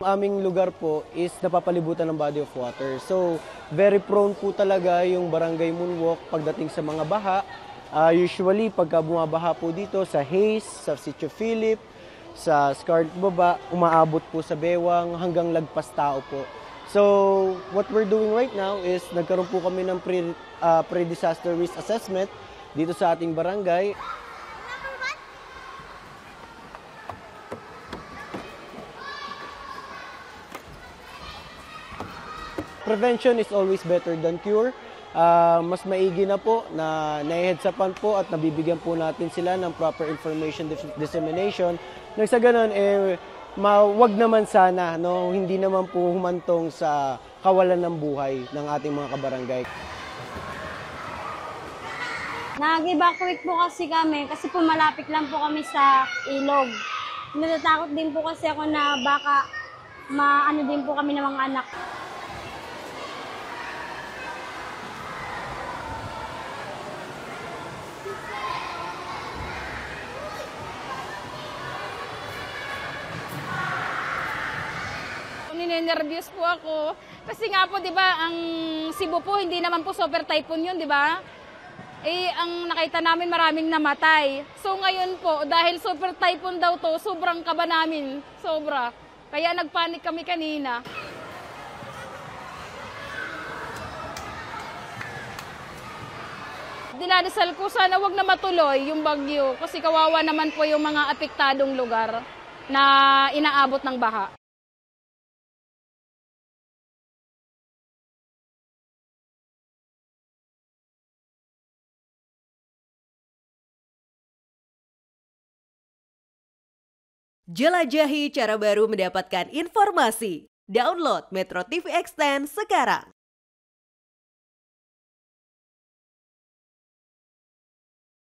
aming lugar po is napapalibutan ng body of water. So, very prone po talaga yung Barangay Moonwalk pagdating sa mga baha. Usually, pagka bumabaha po dito sa Hayes, sa Sitio Philip, sa Scarlet Baba, umaabot po sa Bewang hanggang Lagpas Tao po. So, what we're doing right now is nagkaroon po kami ng pre-disaster risk assessment dito sa ating barangay. Prevention is always better than cure. Mas maigi na po na naihedsapan po at nabibigyan po natin sila ng proper information dissemination. Nang sa ganun, wag naman sana, no, hindi naman po humantong sa kawalan ng buhay ng ating mga kabarangay. Nag-evacuate po kasi kami kasi po malapit lang po kami sa ilog. Natatakot din po kasi ako na baka maano din po kami ng mga anak. Ninenervyos po ako. Kasi nga po, di ba, ang Cebu po, hindi naman po super typhoon yun, di ba? Ang nakita namin maraming namatay. So ngayon po, dahil super typhoon daw to, sobrang kaba namin. Sobra. Kaya nagpanik kami kanina. Dinadasal ko sana wag na matuloy yung bagyo kasi kawawa naman po yung mga apektadong lugar na inaabot ng baha. Jelajahi cara baru mendapatkan informasi. Download Metro TV Extend sekarang.